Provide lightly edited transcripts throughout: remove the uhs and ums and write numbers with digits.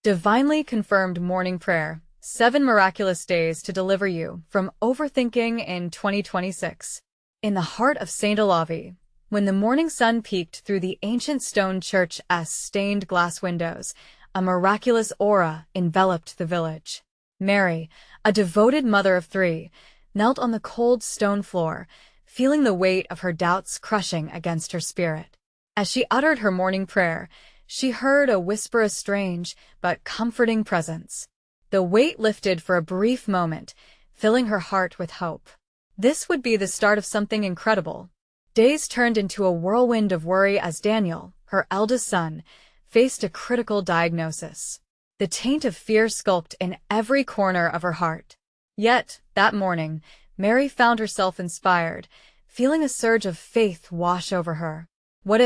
Divinely Confirmed Morning Prayer, 7 Miraculous Days to Deliver You from Overthinking in 2026. In the heart of St. Olavi, when the morning sun peeked through the ancient stone church's stained glass windows, a miraculous aura enveloped the village. Mary, a devoted mother of 3, knelt on the cold stone floor, feeling the weight of her doubts crushing against her spirit. As she uttered her morning prayer, she heard a whisper, a strange but comforting presence. The weight lifted for a brief moment, filling her heart with hope. This would be the start of something incredible. Days turned into a whirlwind of worry as Daniel, her eldest son, faced a critical diagnosis. The taint of fear skulked in every corner of her heart. Yet, that morning, Mary found herself inspired, feeling a surge of faith wash over her. What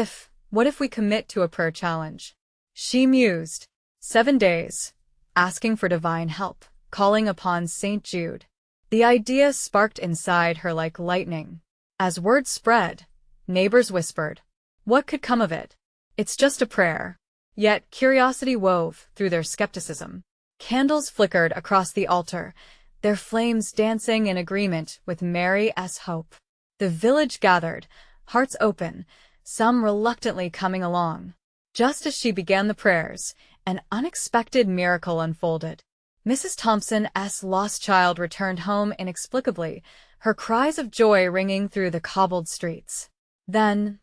if we commit to a prayer challenge? She mused. 7 days, asking for divine help, calling upon St. Jude. The idea sparked inside her like lightning. As word spread, neighbors whispered, "What could come of it? It's just a prayer." Yet curiosity wove through their skepticism. Candles flickered across the altar, their flames dancing in agreement with Mary's hope. The village gathered, hearts open, some reluctantly coming along. Just as she began the prayers, an unexpected miracle unfolded. Mrs. Thompson's lost child returned home inexplicably, her cries of joy ringing through the cobbled streets. Then,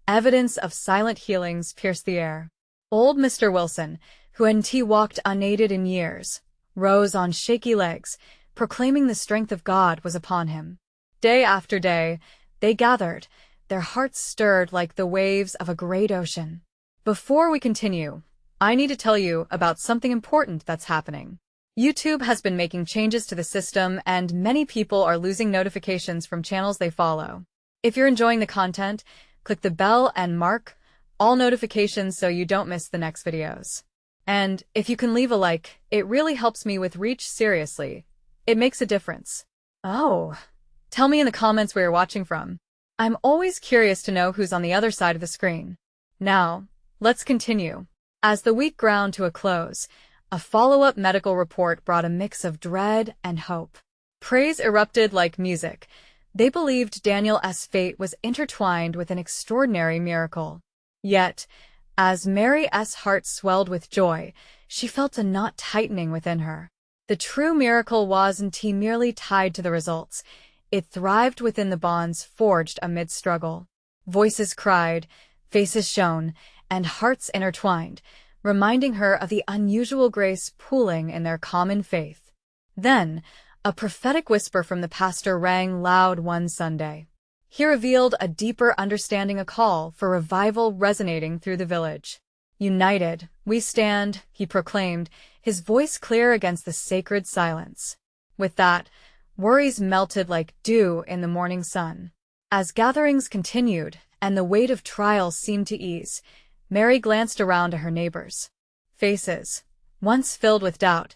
evidence of silent healings pierced the air. Old Mr. Wilson, who hadn't walked unaided in years, rose on shaky legs, proclaiming the strength of God was upon him. Day after day, they gathered, their hearts stirred like the waves of a great ocean. Before we continue, I need to tell you about something important that's happening. YouTube has been making changes to the system, and many people are losing notifications from channels they follow. If you're enjoying the content, click the bell and mark all notifications so you don't miss the next videos. And if you can leave a like, it really helps me with reach. Seriously, it makes a difference. Oh, tell me in the comments where you're watching from. I'm always curious to know who's on the other side of the screen. Now, let's continue. As the week ground to a close, a follow-up medical report brought a mix of dread and hope. Praise erupted like music. They believed Daniel's fate was intertwined with an extraordinary miracle. Yet, as Mary's heart swelled with joy, she felt a knot tightening within her. The true miracle wasn't merely tied to the results. It thrived within the bonds forged amid struggle. Voices cried, faces shone, and hearts intertwined, reminding her of the unusual grace pooling in their common faith. Then, a prophetic whisper from the pastor rang loud one Sunday. He revealed a deeper understanding, a call for revival resonating through the village. "United, we stand," he proclaimed, his voice clear against the sacred silence. With that, worries melted like dew in the morning sun. As gatherings continued and the weight of trial seemed to ease, Mary glanced around to her neighbors. Faces, once filled with doubt,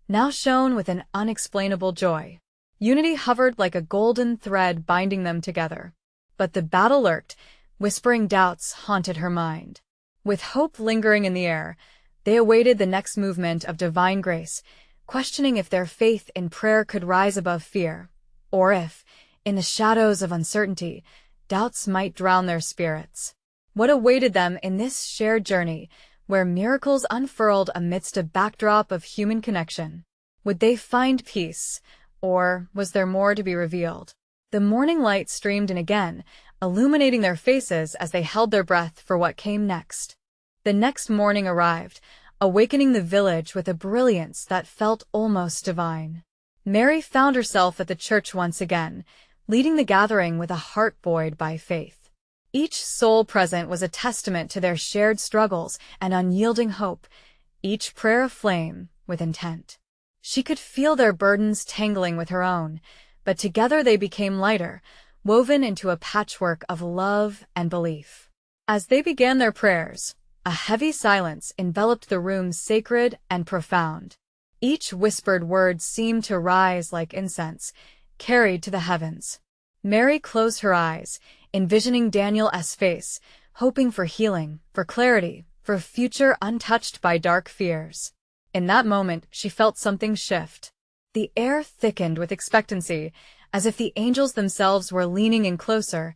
now shone with an unexplainable joy. Unity hovered like a golden thread binding them together. But the battle lurked, whispering doubts haunted her mind. With hope lingering in the air, they awaited the next movement of divine grace, questioning if their faith in prayer could rise above fear, or if, in the shadows of uncertainty, doubts might drown their spirits. What awaited them in this shared journey, where miracles unfurled amidst a backdrop of human connection? Would they find peace, or was there more to be revealed? The morning light streamed in again, illuminating their faces as they held their breath for what came next. The next morning arrived, awakening the village with a brilliance that felt almost divine. Mary found herself at the church once again, leading the gathering with a heart buoyed by faith. Each soul present was a testament to their shared struggles and unyielding hope, each prayer aflame with intent. She could feel their burdens tangling with her own, but together they became lighter, woven into a patchwork of love and belief. As they began their prayers, a heavy silence enveloped the room, sacred and profound. Each whispered word seemed to rise like incense, carried to the heavens. Mary closed her eyes, envisioning Daniel's face, hoping for healing, for clarity, for a future untouched by dark fears. In that moment, she felt something shift. The air thickened with expectancy, as if the angels themselves were leaning in closer,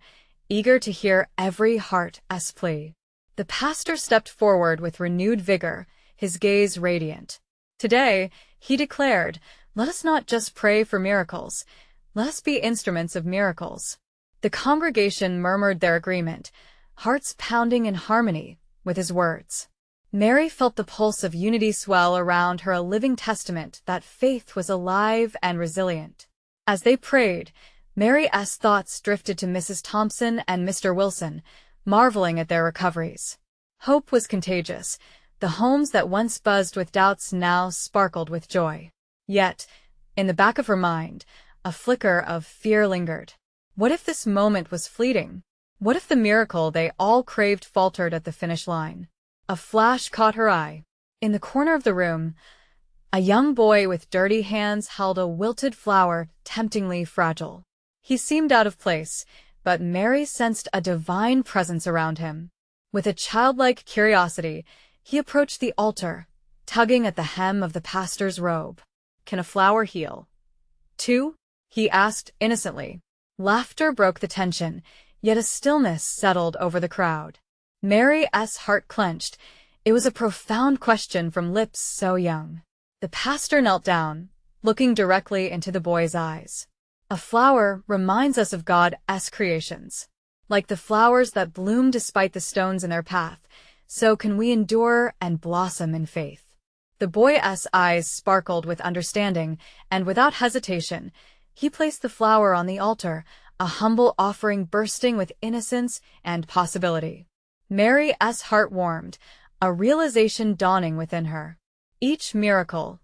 eager to hear every heart's plea. The pastor stepped forward with renewed vigor, his gaze radiant. Today, he declared, let us not just pray for miracles, let us be instruments of miracles. The congregation murmured their agreement, hearts pounding in harmony with his words. Mary felt the pulse of unity swell around her, a living testament that faith was alive and resilient. As they prayed, Mary's thoughts drifted to Mrs. Thompson and Mr. Wilson, marveling at their recoveries. Hope was contagious. The homes that once buzzed with doubts now sparkled with joy. Yet, in the back of her mind, a flicker of fear lingered. What if this moment was fleeting? What if the miracle they all craved faltered at the finish line? A flash caught her eye. In the corner of the room, a young boy with dirty hands held a wilted flower, temptingly fragile. He seemed out of place, but Mary sensed a divine presence around him. With a childlike curiosity, he approached the altar, tugging at the hem of the pastor's robe. "Can a flower heal?" "Too?" he asked innocently. Laughter broke the tension, yet a stillness settled over the crowd. Mary's heart clenched. It was a profound question from lips so young. The pastor knelt down, looking directly into the boy's eyes. A flower reminds us of God's creations. Like the flowers that bloom despite the stones in their path, so can we endure and blossom in faith. The boy's eyes sparkled with understanding, and without hesitation, he placed the flower on the altar, a humble offering bursting with innocence and possibility. Mary's heart warmed, a realization dawning within her. Each miracle,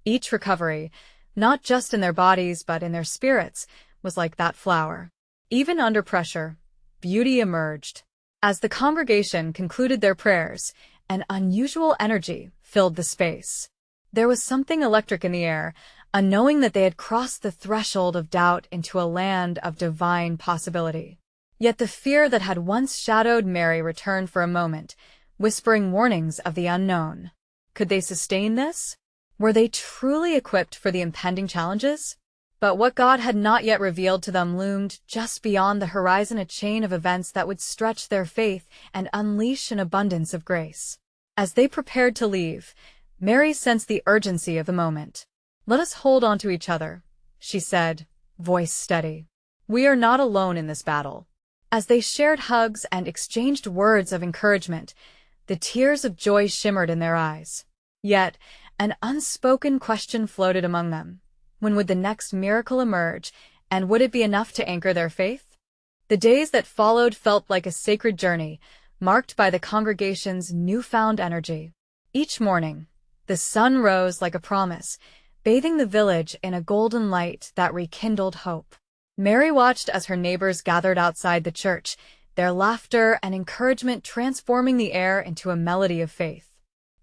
each recovery, not just in their bodies but in their spirits, was like that flower. Even under pressure, beauty emerged. As the congregation concluded their prayers, an unusual energy filled the space. There was something electric in the air, a knowing that they had crossed the threshold of doubt into a land of divine possibility. Yet the fear that had once shadowed Mary returned for a moment, whispering warnings of the unknown. Could they sustain this? Were they truly equipped for the impending challenges? But what God had not yet revealed to them loomed just beyond the horizon, a chain of events that would stretch their faith and unleash an abundance of grace. As they prepared to leave, Mary sensed the urgency of the moment. "Let us hold on to each other," she said, voice steady. "We are not alone in this battle." As they shared hugs and exchanged words of encouragement, the tears of joy shimmered in their eyes. Yet, an unspoken question floated among them. When would the next miracle emerge, and would it be enough to anchor their faith? The days that followed felt like a sacred journey, marked by the congregation's newfound energy. Each morning, the sun rose like a promise, bathing the village in a golden light that rekindled hope. Mary watched as her neighbors gathered outside the church, their laughter and encouragement transforming the air into a melody of faith.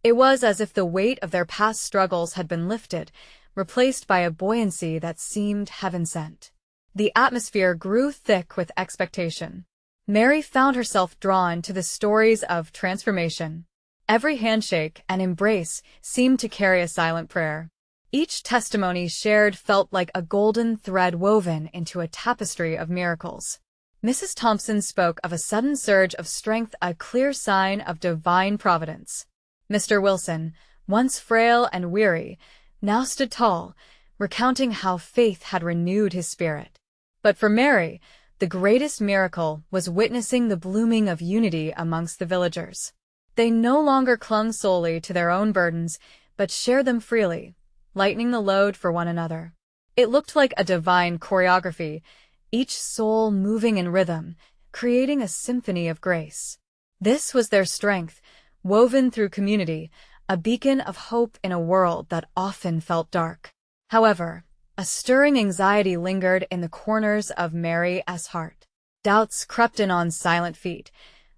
It was as if the weight of their past struggles had been lifted, replaced by a buoyancy that seemed heaven-sent. The atmosphere grew thick with expectation. Mary found herself drawn to the stories of transformation. Every handshake and embrace seemed to carry a silent prayer. Each testimony shared felt like a golden thread woven into a tapestry of miracles. Mrs. Thompson spoke of a sudden surge of strength, a clear sign of divine providence. Mr. Wilson, once frail and weary, now stood tall, recounting how faith had renewed his spirit. But for Mary, the greatest miracle was witnessing the blooming of unity amongst the villagers. They no longer clung solely to their own burdens, but shared them freely, lightening the load for one another. It looked like a divine choreography, each soul moving in rhythm, creating a symphony of grace. This was their strength, woven through community, a beacon of hope in a world that often felt dark. However, a stirring anxiety lingered in the corners of Mary's heart. Doubts crept in on silent feet.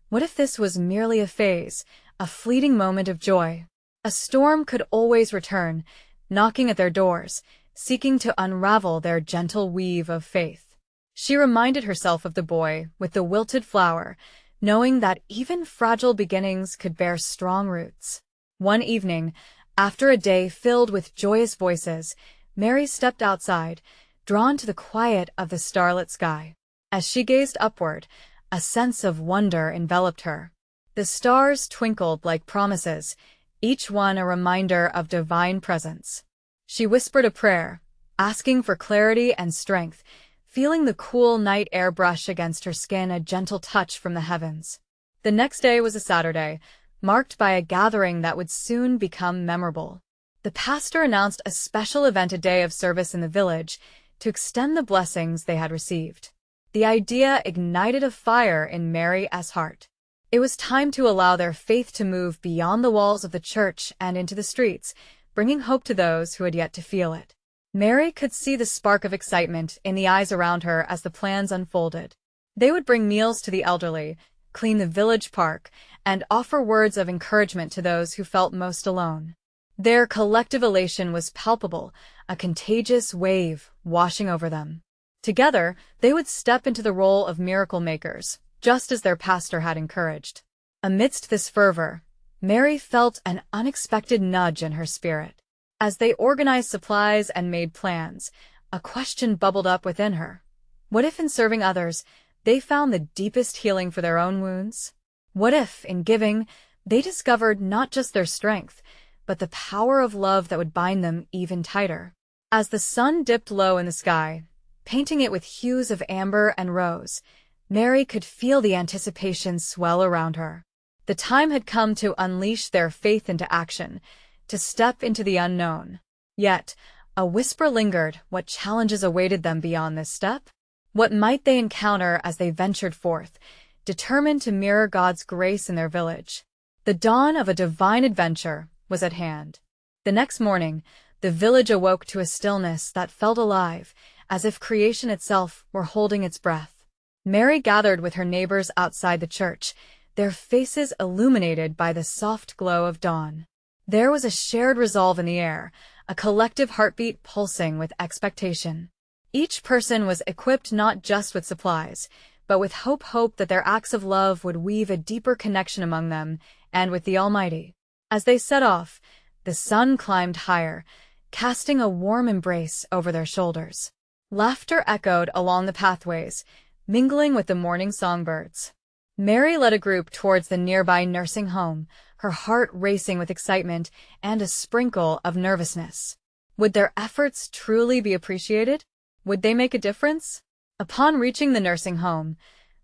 What if this was merely a phase, a fleeting moment of joy? A storm could always return, knocking at their doors, seeking to unravel their gentle weave of faith. She reminded herself of the boy with the wilted flower, knowing that even fragile beginnings could bear strong roots. One evening, After a day filled with joyous voices, Mary stepped outside, drawn to the quiet of the starlit sky. As she gazed upward, a sense of wonder enveloped her. The stars twinkled like promises, each one a reminder of divine presence. She whispered a prayer, asking for clarity and strength, feeling the cool night air brush against her skin, a gentle touch from the heavens. The next day was a Saturday, marked by a gathering that would soon become memorable. The pastor announced a special event, a day of service in the village, to extend the blessings they had received. The idea ignited a fire in Mary's heart. It was time to allow their faith to move beyond the walls of the church and into the streets, bringing hope to those who had yet to feel it. Mary could see the spark of excitement in the eyes around her as the plans unfolded. They would bring meals to the elderly, clean the village park, and offer words of encouragement to those who felt most alone. Their collective elation was palpable, a contagious wave washing over them. Together, they would step into the role of miracle makers, just as their pastor had encouraged. Amidst this fervor, Mary felt an unexpected nudge in her spirit. As they organized supplies and made plans, a question bubbled up within her. What if in serving others, they found the deepest healing for their own wounds? What if, in giving, they discovered not just their strength, but the power of love that would bind them even tighter? As the sun dipped low in the sky, painting it with hues of amber and rose, Mary could feel the anticipation swell around her. The time had come to unleash their faith into action, to step into the unknown. Yet, a whisper lingered. What challenges awaited them beyond this step? What might they encounter as they ventured forth, determined to mirror God's grace in their village? The dawn of a divine adventure was at hand. The next morning, the village awoke to a stillness that felt alive, as if creation itself were holding its breath. Mary gathered with her neighbors outside the church, their faces illuminated by the soft glow of dawn. There was a shared resolve in the air, a collective heartbeat pulsing with expectation. Each person was equipped not just with supplies, but with hope that their acts of love would weave a deeper connection among them and with the Almighty. As they set off, the sun climbed higher, casting a warm embrace over their shoulders. Laughter echoed along the pathways, mingling with the morning songbirds. Mary led a group towards the nearby nursing home, her heart racing with excitement and a sprinkle of nervousness. Would their efforts truly be appreciated? Would they make a difference? Upon reaching the nursing home,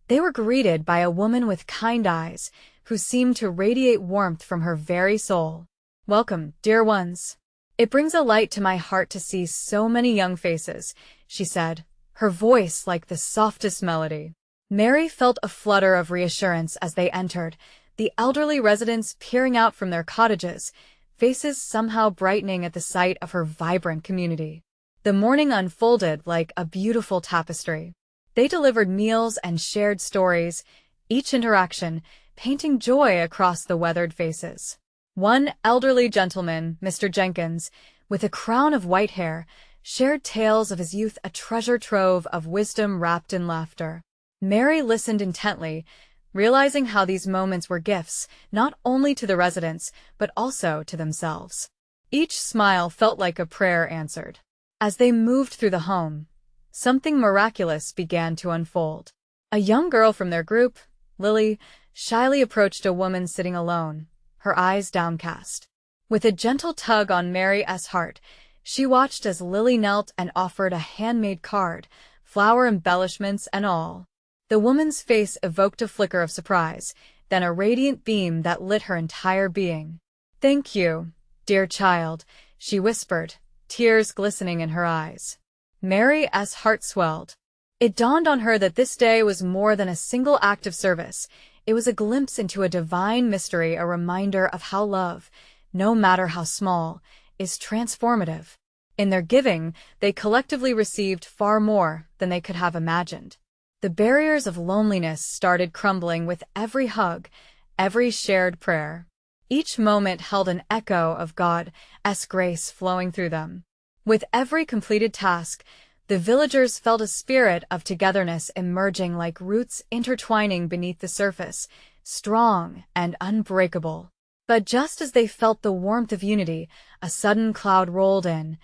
they were greeted by a woman with kind eyes who seemed to radiate warmth from her very soul. "Welcome, dear ones. It brings a light to my heart to see so many young faces," she said, her voice like the softest melody. Mary felt a flutter of reassurance as they entered, the elderly residents peering out from their cottages, faces somehow brightening at the sight of her vibrant community. The morning unfolded like a beautiful tapestry. They delivered meals and shared stories, each interaction painting joy across the weathered faces. One elderly gentleman, Mr. Jenkins, with a crown of white hair, shared tales of his youth, a treasure trove of wisdom wrapped in laughter. Mary listened intently, realizing how these moments were gifts, not only to the residents, but also to themselves. Each smile felt like a prayer answered. As they moved through the home, something miraculous began to unfold. A young girl from their group, Lily, shyly approached a woman sitting alone, her eyes downcast. With a gentle tug on Mary's heart, she watched as Lily knelt and offered a handmade card, flower embellishments and all. The woman's face evoked a flicker of surprise, then a radiant beam that lit her entire being. "Thank you, dear child," she whispered, tears glistening in her eyes. Mary's heart swelled. It dawned on her that this day was more than a single act of service. It was a glimpse into a divine mystery, a reminder of how love, no matter how small, is transformative. In their giving, they collectively received far more than they could have imagined. The barriers of loneliness started crumbling with every hug, every shared prayer. Each moment held an echo of God's grace flowing through them. With every completed task, the villagers felt a spirit of togetherness emerging like roots intertwining beneath the surface, strong and unbreakable. But just as they felt the warmth of unity, a sudden cloud rolled in,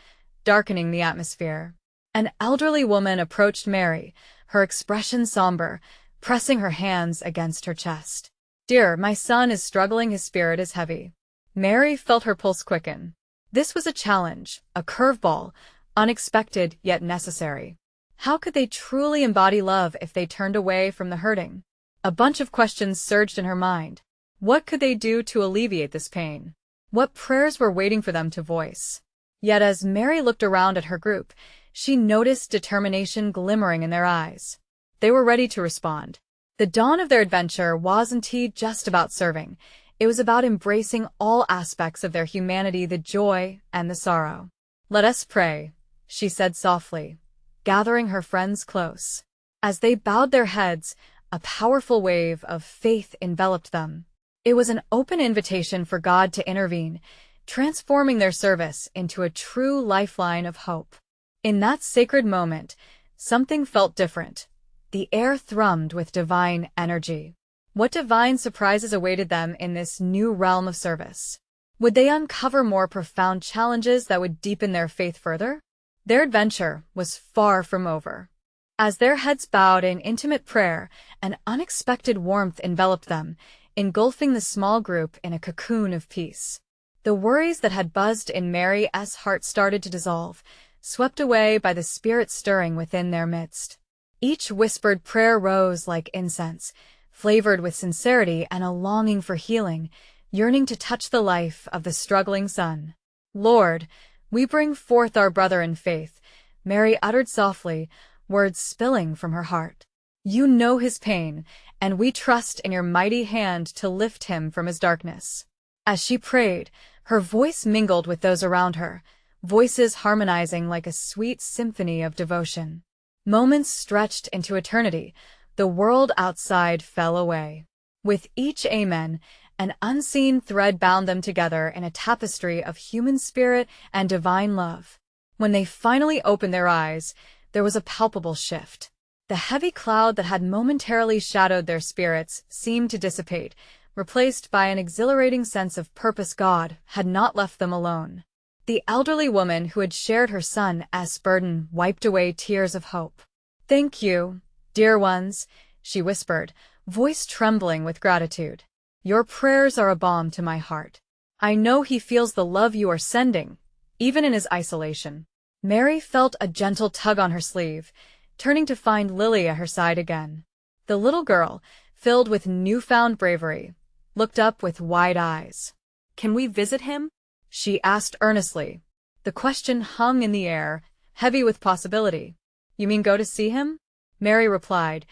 darkening the atmosphere. An elderly woman approached Mary, her expression somber, pressing her hands against her chest. "Dear, my son is struggling, his spirit is heavy." Mary felt her pulse quicken. This was a challenge, a curveball, unexpected yet necessary. How could they truly embody love if they turned away from the hurting? A bunch of questions surged in her mind. What could they do to alleviate this pain? What prayers were waiting for them to voice? Yet as Mary looked around at her group, she noticed determination glimmering in their eyes. They were ready to respond. The dawn of their adventure wasn't just about serving. It was about embracing all aspects of their humanity, the joy and the sorrow. "Let us pray," she said softly, gathering her friends close. As they bowed their heads, a powerful wave of faith enveloped them. It was an open invitation for God to intervene, transforming their service into a true lifeline of hope. In that sacred moment, something felt different. The air thrummed with divine energy. What divine surprises awaited them in this new realm of service? Would they uncover more profound challenges that would deepen their faith further? Their adventure was far from over. As their heads bowed in intimate prayer, an unexpected warmth enveloped them, engulfing the small group in a cocoon of peace. The worries that had buzzed in Mary's heart started to dissolve, swept away by the Spirit stirring within their midst. Each whispered prayer rose like incense, flavored with sincerity and a longing for healing, yearning to touch the life of the struggling son. "Lord, we bring forth our brother in faith," Mary uttered softly, words spilling from her heart. "You know his pain, and we trust in your mighty hand to lift him from his darkness." As she prayed, her voice mingled with those around her, voices harmonizing like a sweet symphony of devotion. Moments stretched into eternity. The world outside fell away. With each amen, an unseen thread bound them together in a tapestry of human spirit and divine love. When they finally opened their eyes, there was a palpable shift. The heavy cloud that had momentarily shadowed their spirits seemed to dissipate, replaced by an exhilarating sense of purpose. God had not left them alone. The elderly woman who had shared her son's burden wiped away tears of hope. "Thank you, dear ones," she whispered, voice trembling with gratitude. "Your prayers are a balm to my heart. I know he feels the love you are sending, even in his isolation." Mary felt a gentle tug on her sleeve, turning to find Lily at her side again. The little girl, filled with newfound bravery, looked up with wide eyes. "Can we visit him?" she asked earnestly. The question hung in the air, heavy with possibility. "You mean go to see him?" Mary replied,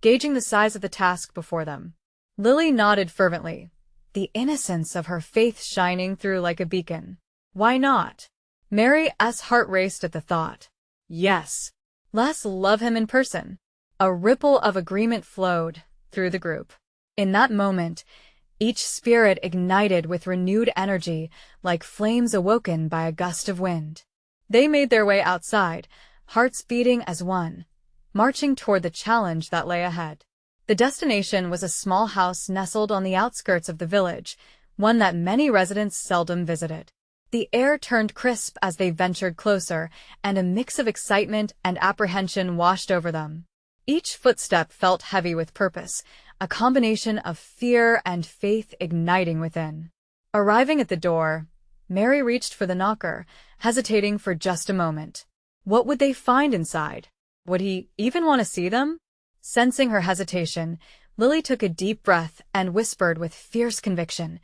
gauging the size of the task before them. Lily nodded fervently, the innocence of her faith shining through like a beacon. "Why not?" Mary's heart raced at the thought. "Yes. Let's love him in person." A ripple of agreement flowed through the group. In that moment, each spirit ignited with renewed energy, like flames awoken by a gust of wind. They made their way outside, hearts beating as one, marching toward the challenge that lay ahead. The destination was a small house nestled on the outskirts of the village, one that many residents seldom visited. The air turned crisp as they ventured closer, and a mix of excitement and apprehension washed over them. Each footstep felt heavy with purpose, a combination of fear and faith igniting within. Arriving at the door, Mary reached for the knocker, hesitating for just a moment. What would they find inside? Would he even want to see them? Sensing her hesitation, Lily took a deep breath and whispered with fierce conviction,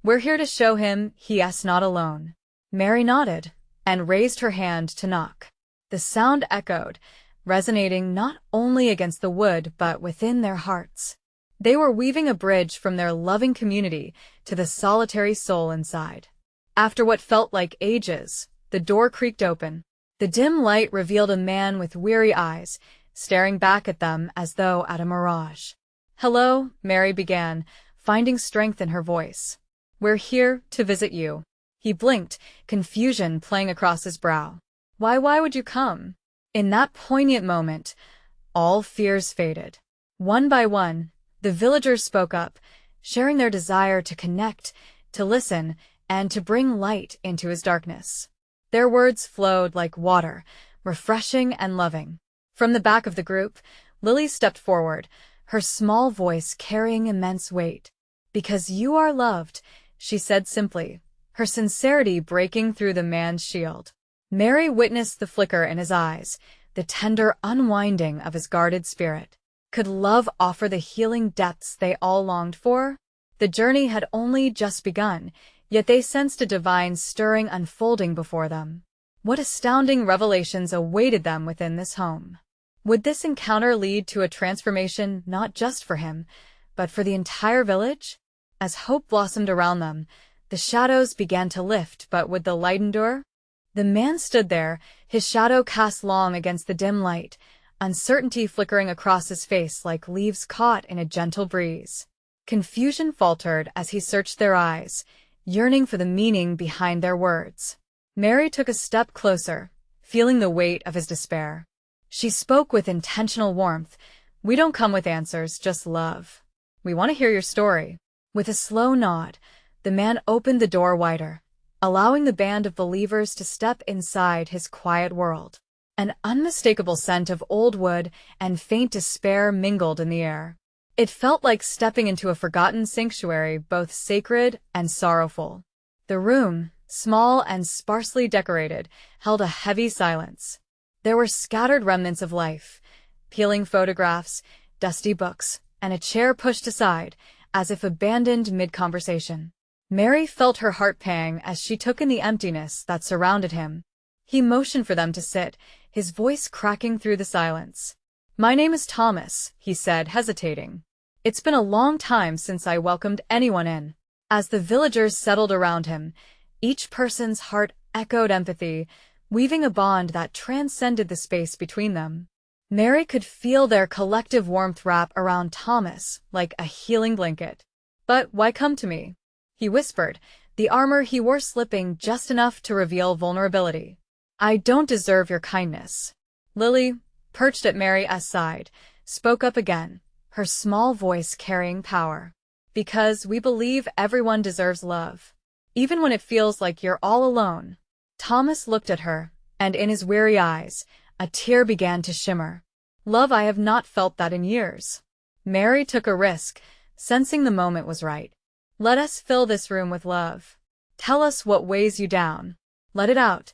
"We're here to show him he's not alone." Mary nodded and raised her hand to knock. The sound echoed, resonating not only against the wood but within their hearts. They were weaving a bridge from their loving community to the solitary soul inside. After what felt like ages, the door creaked open. The dim light revealed a man with weary eyes, staring back at them as though at a mirage. "Hello," Mary began, finding strength in her voice. "We're here to visit you." He blinked, confusion playing across his brow. Why would you come?" In that poignant moment, all fears faded. One by one, the villagers spoke up, sharing their desire to connect, to listen, and to bring light into his darkness. Their words flowed like water, refreshing and loving. From the back of the group, Lily stepped forward, her small voice carrying immense weight. "Because you are loved," she said simply, her sincerity breaking through the man's shield. Mary witnessed the flicker in his eyes, the tender unwinding of his guarded spirit. Could love offer the healing depths they all longed for? The journey had only just begun, yet they sensed a divine stirring unfolding before them. What astounding revelations awaited them within this home? Would this encounter lead to a transformation not just for him, but for the entire village? As hope blossomed around them, the shadows began to lift, but would the light endure? The man stood there, his shadow cast long against the dim light, uncertainty flickering across his face like leaves caught in a gentle breeze. Confusion faltered as he searched their eyes, yearning for the meaning behind their words. Mary took a step closer, feeling the weight of his despair. She spoke with intentional warmth. "We don't come with answers, just love. We want to hear your story." With a slow nod, the man opened the door wider, allowing the band of believers to step inside his quiet world. An unmistakable scent of old wood and faint despair mingled in the air. It felt like stepping into a forgotten sanctuary, both sacred and sorrowful. The room, small and sparsely decorated, held a heavy silence. There were scattered remnants of life, peeling photographs, dusty books, and a chair pushed aside, as if abandoned mid-conversation. Mary felt her heart pang as she took in the emptiness that surrounded him. He motioned for them to sit, his voice cracking through the silence. "My name is Thomas," he said, hesitating. "It's been a long time since I welcomed anyone in." As the villagers settled around him, each person's heart echoed empathy, weaving a bond that transcended the space between them. Mary could feel their collective warmth wrap around Thomas like a healing blanket. "But why come to me?" he whispered, the armor he wore slipping just enough to reveal vulnerability. "I don't deserve your kindness." Lily, perched at Mary's side, spoke up again, her small voice carrying power. "Because we believe everyone deserves love, even when it feels like you're all alone." Thomas looked at her, and in his weary eyes, a tear began to shimmer. "Love, I have not felt that in years." Mary took a risk, sensing the moment was right. "Let us fill this room with love. Tell us what weighs you down. Let it out.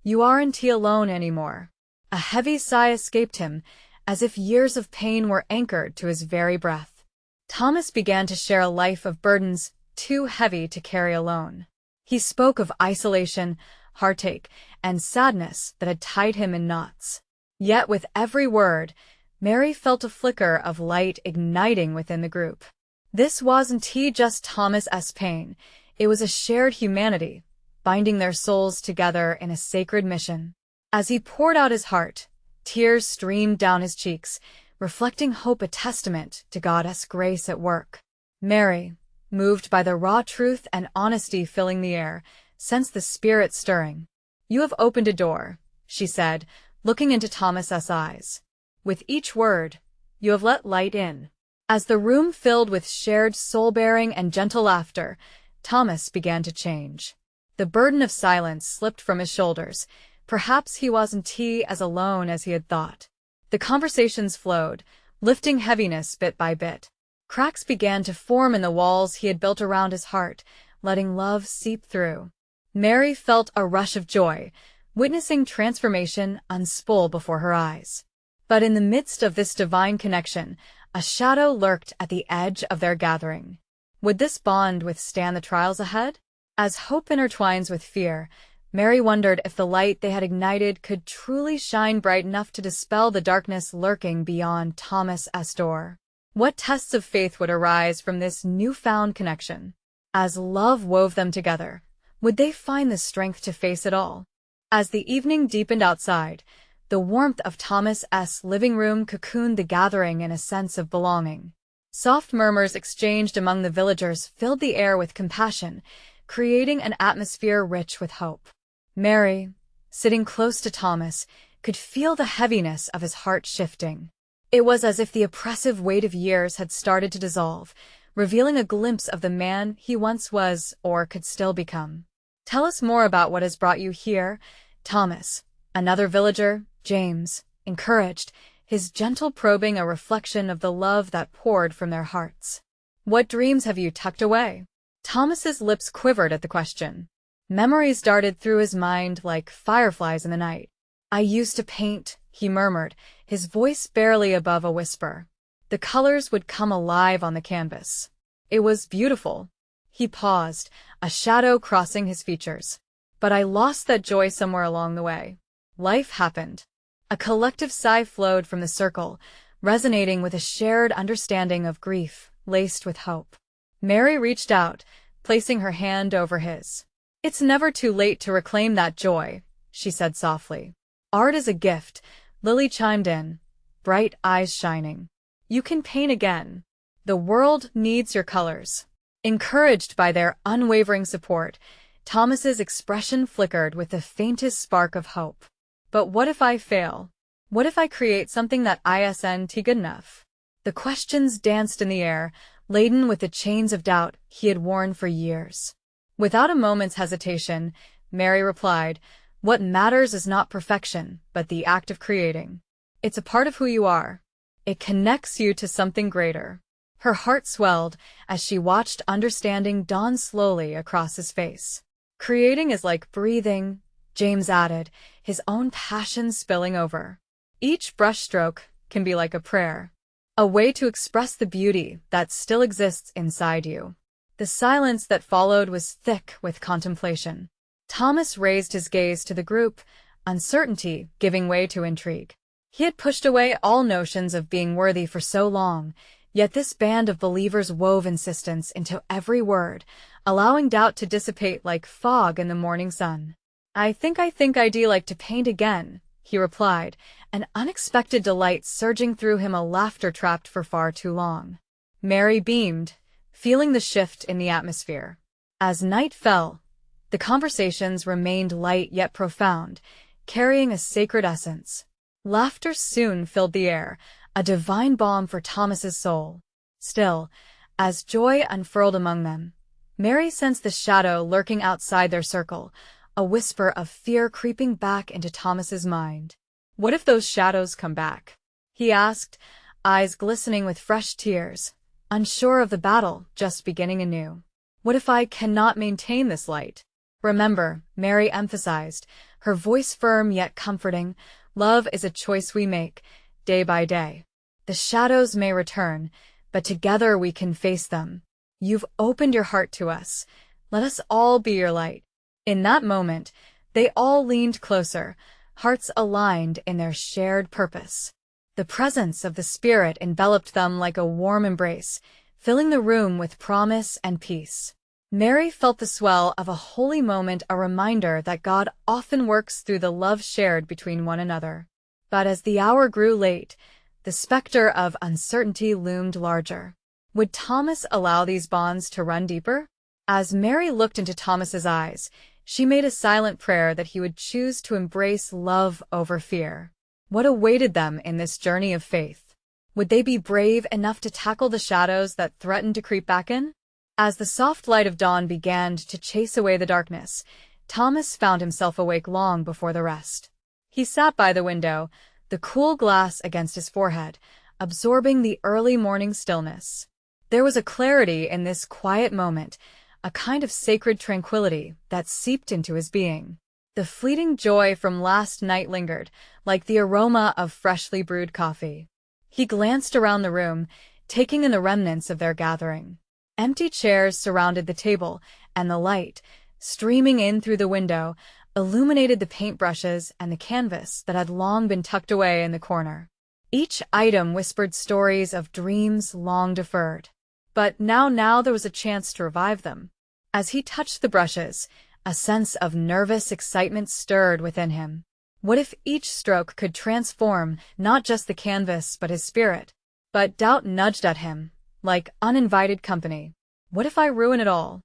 You aren't alone anymore." A heavy sigh escaped him, as if years of pain were anchored to his very breath. Thomas began to share a life of burdens too heavy to carry alone. He spoke of isolation, heartache, and sadness that had tied him in knots. Yet with every word, Mary felt a flicker of light igniting within the group. This wasn't just Thomas's pain, it was a shared humanity, binding their souls together in a sacred mission. As he poured out his heart, tears streamed down his cheeks, reflecting hope, a testament to God's grace at work. Mary, moved by the raw truth and honesty filling the air, sensed the spirit stirring. "You have opened a door," she said, looking into Thomas's eyes. "With each word, you have let light in." As the room filled with shared soul-bearing and gentle laughter, Thomas began to change. The burden of silence slipped from his shoulders. Perhaps he wasn't as alone as he had thought. The conversations flowed, lifting heaviness bit by bit. Cracks began to form in the walls he had built around his heart, letting love seep through. Mary felt a rush of joy, witnessing transformation unspool before her eyes. But in the midst of this divine connection, a shadow lurked at the edge of their gathering. Would this bond withstand the trials ahead? As hope intertwines with fear, Mary wondered if the light they had ignited could truly shine bright enough to dispel the darkness lurking beyond Thomas's door. What tests of faith would arise from this newfound connection? As love wove them together, would they find the strength to face it all? As the evening deepened outside, the warmth of Thomas's living room cocooned the gathering in a sense of belonging. Soft murmurs exchanged among the villagers filled the air with compassion, creating an atmosphere rich with hope. Mary, sitting close to Thomas, could feel the heaviness of his heart shifting. It was as if the oppressive weight of years had started to dissolve, revealing a glimpse of the man he once was or could still become. "Tell us more about what has brought you here, Thomas." Another villager, James, encouraged, his gentle probing a reflection of the love that poured from their hearts. "What dreams have you tucked away?" Thomas's lips quivered at the question. Memories darted through his mind like fireflies in the night. "I used to paint," he murmured, his voice barely above a whisper. The colors would come alive on the canvas. It was beautiful. He paused, a shadow crossing his features. "But I lost that joy somewhere along the way. Life happened." A collective sigh flowed from the circle, resonating with a shared understanding of grief, laced with hope. Mary reached out, placing her hand over his. "It's never too late to reclaim that joy," she said softly. "Art is a gift," Lily chimed in, bright eyes shining. "You can paint again. The world needs your colors." Encouraged by their unwavering support, Thomas's expression flickered with the faintest spark of hope. "But what if I fail? What if I create something that isn't good enough?" The questions danced in the air, laden with the chains of doubt he had worn for years. Without a moment's hesitation, Mary replied, "What matters is not perfection, but the act of creating. It's a part of who you are. It connects you to something greater." Her heart swelled as she watched understanding dawn slowly across his face. "Creating is like breathing," James added, his own passion spilling over. "Each brushstroke can be like a prayer, a way to express the beauty that still exists inside you." The silence that followed was thick with contemplation. Thomas raised his gaze to the group, uncertainty giving way to intrigue. He had pushed away all notions of being worthy for so long, yet this band of believers wove insistence into every word, allowing doubt to dissipate like fog in the morning sun. I think I'd like to paint again," he replied, an unexpected delight surging through him, a laughter trapped for far too long. Mary beamed, feeling the shift in the atmosphere. As night fell, the conversations remained light yet profound, carrying a sacred essence. Laughter soon filled the air, a divine balm for Thomas's soul. Still, as joy unfurled among them, Mary sensed the shadow lurking outside their circle, a whisper of fear creeping back into Thomas's mind. "What if those shadows come back?" he asked, eyes glistening with fresh tears, unsure of the battle just beginning anew. "What if I cannot maintain this light?" "Remember," Mary emphasized, her voice firm yet comforting, "love is a choice we make, day by day. The shadows may return, but together we can face them. You've opened your heart to us. Let us all be your light." In that moment, they all leaned closer, hearts aligned in their shared purpose. The presence of the Spirit enveloped them like a warm embrace, filling the room with promise and peace. Mary felt the swell of a holy moment, a reminder that God often works through the love shared between one another. But as the hour grew late, the specter of uncertainty loomed larger. Would Thomas allow these bonds to run deeper? As Mary looked into Thomas's eyes, she made a silent prayer that he would choose to embrace love over fear. What awaited them in this journey of faith? Would they be brave enough to tackle the shadows that threatened to creep back in? As the soft light of dawn began to chase away the darkness, Thomas found himself awake long before the rest. He sat by the window, the cool glass against his forehead, absorbing the early morning stillness. There was a clarity in this quiet moment, a kind of sacred tranquility that seeped into his being. The fleeting joy from last night lingered, like the aroma of freshly brewed coffee. He glanced around the room, taking in the remnants of their gathering. Empty chairs surrounded the table, and the light, streaming in through the window, illuminated the paintbrushes and the canvas that had long been tucked away in the corner. Each item whispered stories of dreams long deferred. But now there was a chance to revive them. As he touched the brushes, a sense of nervous excitement stirred within him. What if each stroke could transform not just the canvas but his spirit? But doubt nudged at him, like uninvited company. What if I ruin it all?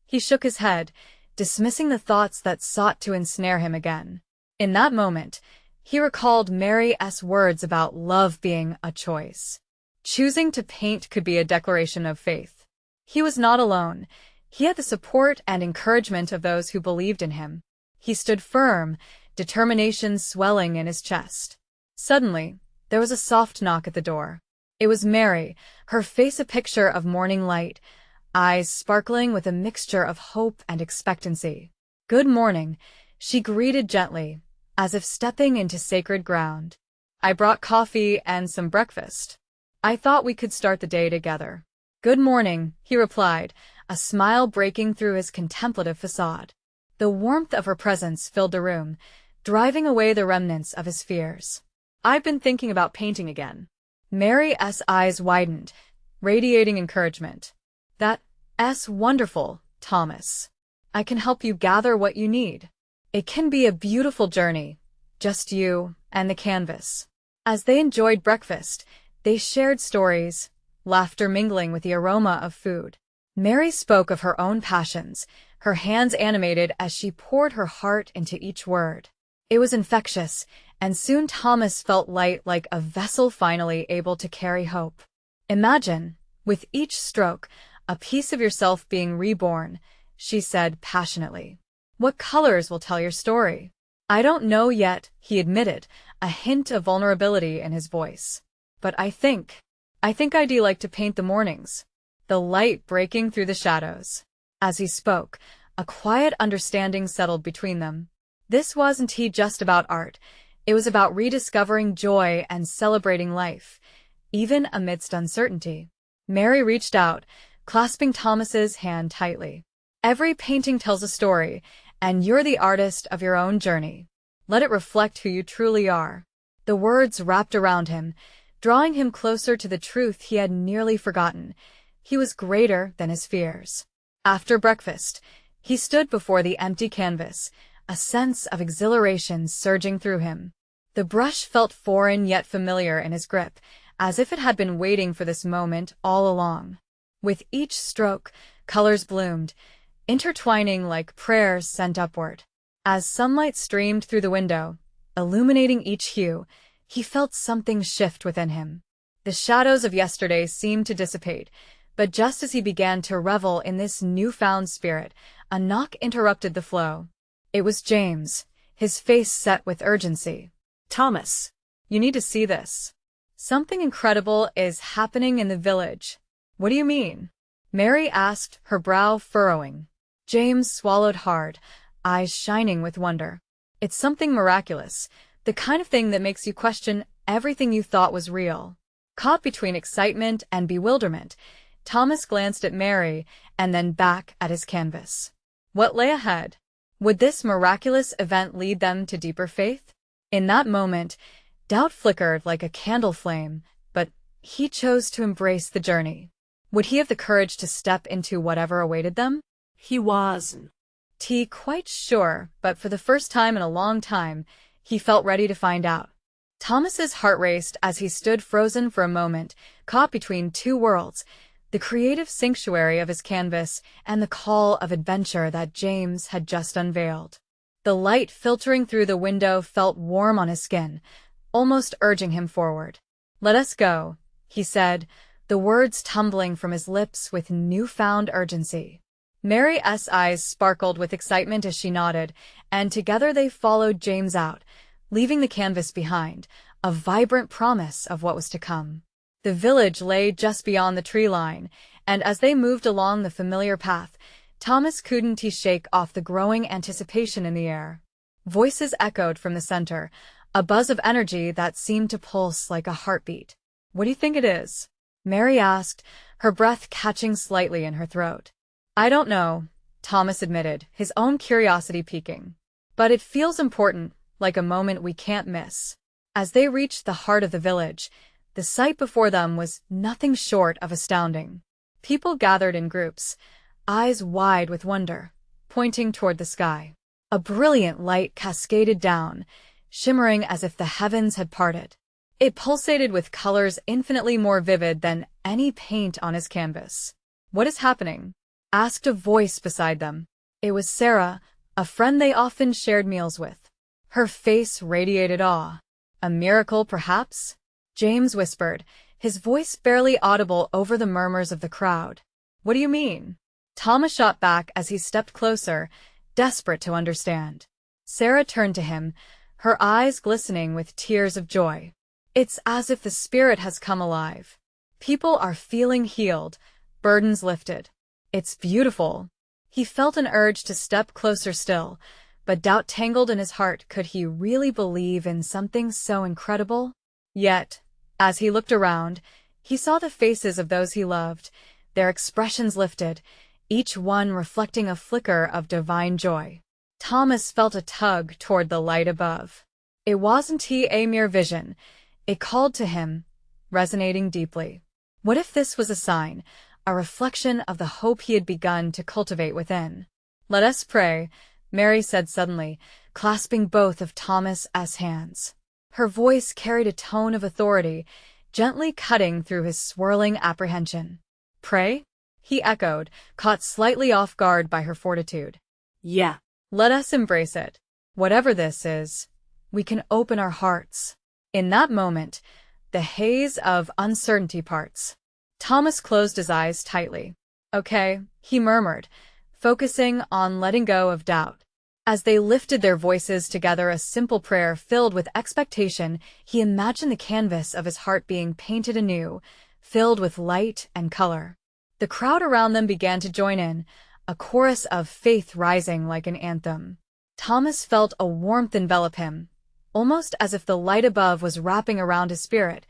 He shook his head, dismissing the thoughts that sought to ensnare him again. In that moment, he recalled Mary's words about love being a choice. Choosing to paint could be a declaration of faith. He was not alone. He had the support and encouragement of those who believed in him. He stood firm, determination swelling in his chest. Suddenly, there was a soft knock at the door. It was Mary, her face a picture of morning light, eyes sparkling with a mixture of hope and expectancy. "Good morning," she greeted gently, as if stepping into sacred ground. "I brought coffee and some breakfast. I thought we could start the day together." "Good morning," he replied, a smile breaking through his contemplative facade. The warmth of her presence filled the room, driving away the remnants of his fears. "I've been thinking about painting again." Mary's eyes widened, radiating encouragement. "That's wonderful, Thomas. I can help you gather what you need. It can be a beautiful journey, just you and the canvas." As they enjoyed breakfast, they shared stories, laughter mingling with the aroma of food. Mary spoke of her own passions, her hands animated as she poured her heart into each word. It was infectious, and soon Thomas felt light like a vessel finally able to carry hope. "Imagine, with each stroke, a piece of yourself being reborn," she said passionately. "What colors will tell your story?" "I don't know yet," he admitted, a hint of vulnerability in his voice. "But I think I'd like to paint the mornings." The light breaking through the shadows. As he spoke, a quiet understanding settled between them. This wasn't just about art. It was about rediscovering joy and celebrating life, even amidst uncertainty. Mary reached out, clasping Thomas's hand tightly. "Every painting tells a story, and you're the artist of your own journey. Let it reflect who you truly are." The words wrapped around him, drawing him closer to the truth he had nearly forgotten. He was greater than his fears. After breakfast, he stood before the empty canvas, a sense of exhilaration surging through him. The brush felt foreign yet familiar in his grip, as if it had been waiting for this moment all along. With each stroke, colors bloomed, intertwining like prayers sent upward. As sunlight streamed through the window, illuminating each hue, he felt something shift within him. The shadows of yesterday seemed to dissipate, but just as he began to revel in this newfound spirit, a knock interrupted the flow. It was James, his face set with urgency. "Thomas, "You need to see this. Something incredible is happening in the village." "What do you mean?" Mary asked, her brow furrowing. James swallowed hard, eyes shining with wonder. "It's something miraculous, the kind of thing that makes you question everything you thought was real." Caught between excitement and bewilderment, Thomas glanced at Mary and then back at his canvas. What lay ahead? Would this miraculous event lead them to deeper faith? In that moment, doubt flickered like a candle flame, but he chose to embrace the journey. Would he have the courage to step into whatever awaited them? He wasn't Quite sure, but for the first time in a long time, he felt ready to find out. Thomas's heart raced as he stood frozen for a moment, caught between two worlds, the creative sanctuary of his canvas and the call of adventure that James had just unveiled. The light filtering through the window felt warm on his skin, almost urging him forward. "Let us go," he said, the words tumbling from his lips with newfound urgency. Mary's eyes sparkled with excitement as she nodded, and together they followed James out, leaving the canvas behind, a vibrant promise of what was to come. The village lay just beyond the tree line, and as they moved along the familiar path, Thomas couldn't shake off the growing anticipation in the air. Voices echoed from the center, a buzz of energy that seemed to pulse like a heartbeat. "What do you think it is?" Mary asked, her breath catching slightly in her throat. "I don't know," Thomas admitted, his own curiosity piquing. "But it feels important, like a moment we can't miss." As they reached the heart of the village, the sight before them was nothing short of astounding. People gathered in groups, eyes wide with wonder, pointing toward the sky. A brilliant light cascaded down, shimmering as if the heavens had parted. It pulsated with colors infinitely more vivid than any paint on his canvas. "What is happening?" asked a voice beside them. It was Sarah, a friend they often shared meals with. Her face radiated awe. "A miracle, perhaps?" James whispered, his voice barely audible over the murmurs of the crowd. What do you mean? Thomas shot back as he stepped closer, desperate to understand. Sarah turned to him, her eyes glistening with tears of joy. It's as if the spirit has come alive. People are feeling healed, burdens lifted. It's beautiful. He felt an urge to step closer still, but doubt tangled in his heart. Could he really believe in something so incredible? Yet, as he looked around, he saw the faces of those he loved, their expressions lifted, each one reflecting a flicker of divine joy. Thomas felt a tug toward the light above. It wasn't a mere vision. It called to him, resonating deeply. What if this was a sign, a reflection of the hope he had begun to cultivate within? "Let us pray," Mary said suddenly, clasping both of Thomas's hands. Her voice carried a tone of authority, gently cutting through his swirling apprehension. "Pray?" he echoed, caught slightly off guard by her fortitude. Yeah. "Let us embrace it. Whatever this is, we can open our hearts." In that moment, the haze of uncertainty parts. Thomas closed his eyes tightly. "Okay," he murmured, focusing on letting go of doubt. As they lifted their voices together, a simple prayer filled with expectation, he imagined the canvas of his heart being painted anew, filled with light and color. The crowd around them began to join in, a chorus of faith rising like an anthem. Thomas felt a warmth envelop him, almost as if the light above was wrapping around his spirit,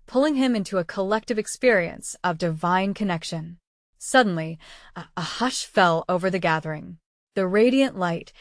pulling him into a collective experience of divine connection. Suddenly, a hush fell over the gathering. The radiant light,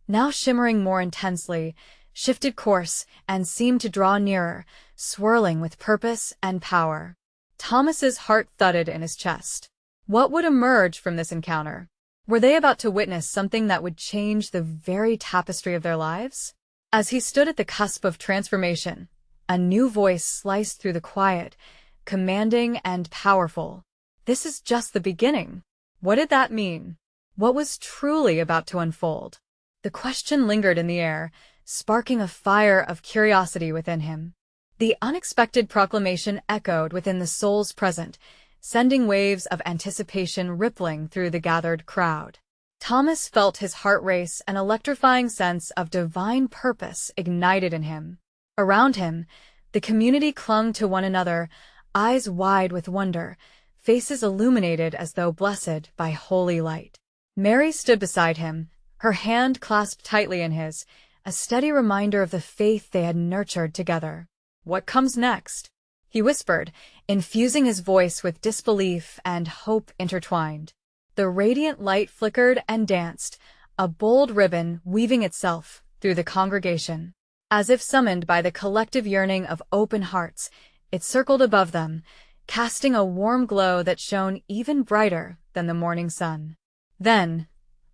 now shimmering more intensely, shifted course and seemed to draw nearer, swirling with purpose and power. Thomas's heart thudded in his chest. What would emerge from this encounter? Were they about to witness something that would change the very tapestry of their lives? As he stood at the cusp of transformation, a new voice sliced through the quiet, commanding and powerful. This is just the beginning. What did that mean? What was truly about to unfold? The question lingered in the air, sparking a fire of curiosity within him. The unexpected proclamation echoed within the souls present, sending waves of anticipation rippling through the gathered crowd. Thomas felt his heart race, an electrifying sense of divine purpose ignited in him. Around him, the community clung to one another, eyes wide with wonder, faces illuminated as though blessed by holy light. Mary stood beside him, her hand clasped tightly in his, a steady reminder of the faith they had nurtured together. "What comes next?" he whispered, infusing his voice with disbelief and hope intertwined. The radiant light flickered and danced, a bold ribbon weaving itself through the congregation. As if summoned by the collective yearning of open hearts, it circled above them, casting a warm glow that shone even brighter than the morning sun. Then,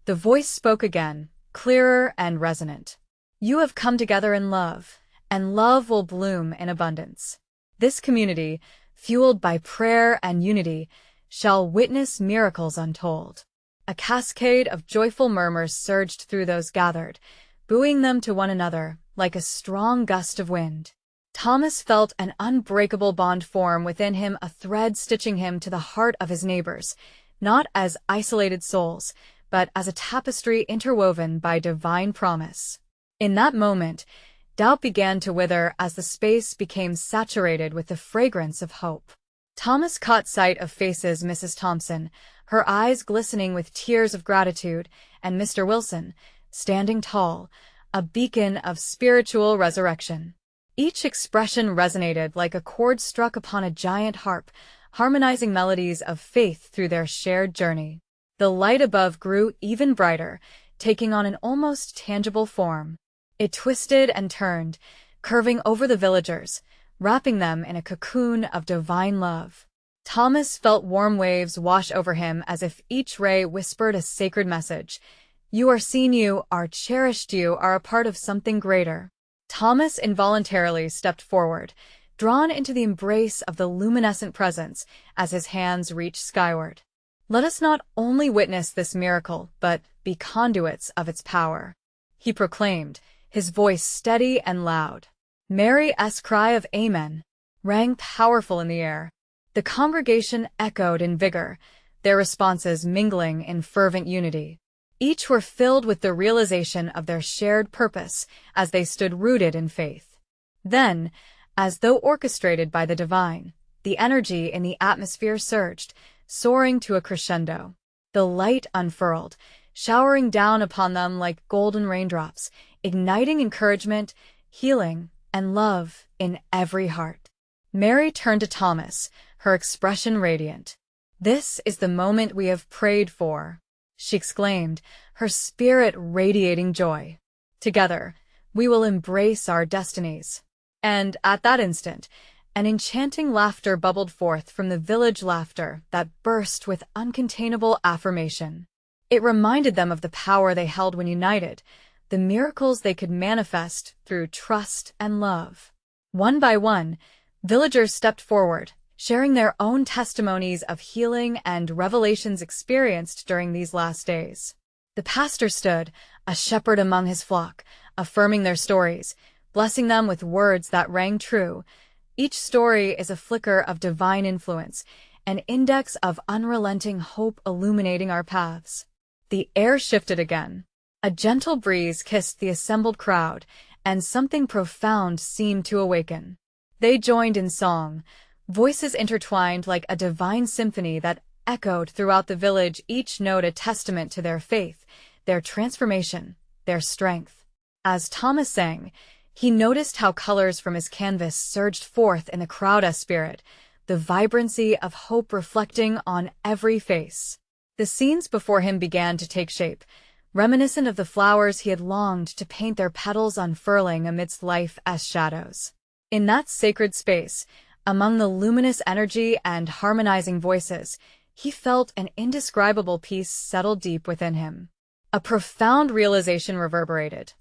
the voice spoke again, clearer and resonant. "You have come together in love, and love will bloom in abundance. This community, fueled by prayer and unity, shall witness miracles untold." A cascade of joyful murmurs surged through those gathered, buoying them to one another like a strong gust of wind. Thomas felt an unbreakable bond form within him, a thread stitching him to the heart of his neighbors, not as isolated souls, but as a tapestry interwoven by divine promise. In that moment, doubt began to wither as the space became saturated with the fragrance of hope. Thomas caught sight of faces: Mrs. Thompson, her eyes glistening with tears of gratitude, and Mr. Wilson, standing tall, a beacon of spiritual resurrection. Each expression resonated like a chord struck upon a giant harp, harmonizing melodies of faith through their shared journey. The light above grew even brighter, taking on an almost tangible form. It twisted and turned, curving over the villagers, wrapping them in a cocoon of divine love. Thomas felt warm waves wash over him as if each ray whispered a sacred message. "You are seen, you are cherished, you are a part of something greater." Thomas involuntarily stepped forward, drawn into the embrace of the luminescent presence as his hands reached skyward. "Let us not only witness this miracle, but be conduits of its power," he proclaimed, his voice steady and loud. Mary's cry of "Amen" rang powerful in the air. The congregation echoed in vigor, their responses mingling in fervent unity. Each were filled with the realization of their shared purpose as they stood rooted in faith. Then, as though orchestrated by the divine, the energy in the atmosphere surged, soaring to a crescendo. The light unfurled, showering down upon them like golden raindrops, igniting encouragement, healing, and love in every heart. Mary turned to Thomas, her expression radiant. "This is the moment we have prayed for," she exclaimed, her spirit radiating joy. "Together, we will embrace our destinies." And at that instant, an enchanting laughter bubbled forth from the village laughter that burst with uncontainable affirmation. It reminded them of the power they held when united, the miracles they could manifest through trust and love. One by one, villagers stepped forward, sharing their own testimonies of healing and revelations experienced during these last days. The pastor stood, a shepherd among his flock, affirming their stories, blessing them with words that rang true. Each story is a flicker of divine influence, an index of unrelenting hope illuminating our paths. The air shifted again. A gentle breeze kissed the assembled crowd, and something profound seemed to awaken. They joined in song, voices intertwined like a divine symphony that echoed throughout the village, each note a testament to their faith, their transformation, their strength. As Thomas sang, he noticed how colors from his canvas surged forth in the crowd's spirit, the vibrancy of hope reflecting on every face. The scenes before him began to take shape, reminiscent of the flowers he had longed to paint, their petals unfurling amidst life as shadows. In that sacred space, among the luminous energy and harmonizing voices, he felt an indescribable peace settle deep within him. A profound realization reverberated.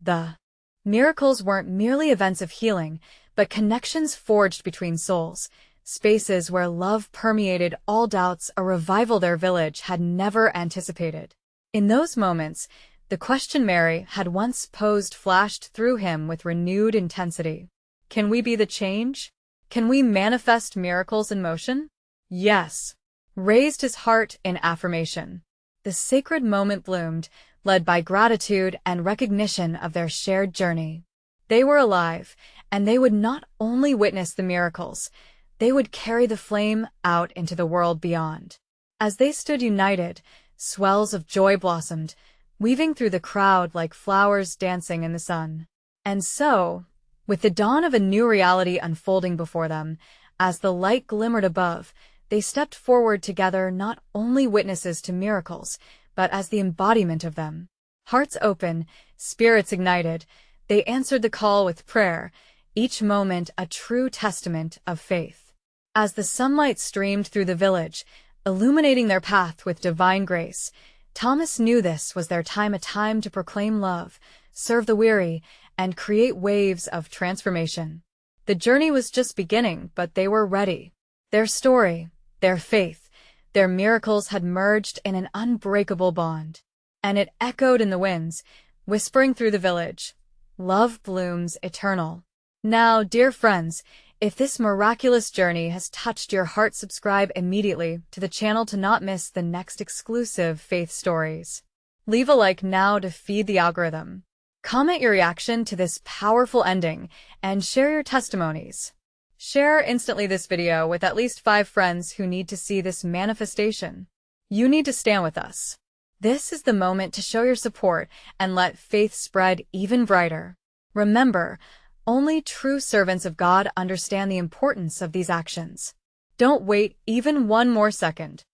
The miracles weren't merely events of healing, but connections forged between souls, spaces where love permeated all doubts, a revival their village had never anticipated. In those moments, the question Mary had once posed flashed through him with renewed intensity. Can we be the change? Can we manifest miracles in motion? Yes. Raised his heart in affirmation. The sacred moment bloomed, led by gratitude and recognition of their shared journey. They were alive, and they would not only witness the miracles, they would carry the flame out into the world beyond. As they stood united, swells of joy blossomed, weaving through the crowd like flowers dancing in the sun. And so, with the dawn of a new reality unfolding before them, as the light glimmered above, they stepped forward together, not only witnesses to miracles, but as the embodiment of them. Hearts open, spirits ignited, they answered the call with prayer, each moment a true testament of faith. As the sunlight streamed through the village, illuminating their path with divine grace, Thomas knew this was their time, a time to proclaim love, serve the weary, and create waves of transformation. The journey was just beginning, but they were ready. Their story, their faith, their miracles had merged in an unbreakable bond. And it echoed in the winds, whispering through the village, "Love blooms eternal." Now, dear friends, if this miraculous journey has touched your heart, subscribe immediately to the channel to not miss the next exclusive faith stories. Leave a like now to feed the algorithm. Comment your reaction to this powerful ending and share your testimonies. Share instantly this video with at least 5 friends who need to see this manifestation. You need to stand with us. This is the moment to show your support and let faith spread even brighter. Remember, only true servants of God understand the importance of these actions. Don't wait even one more second.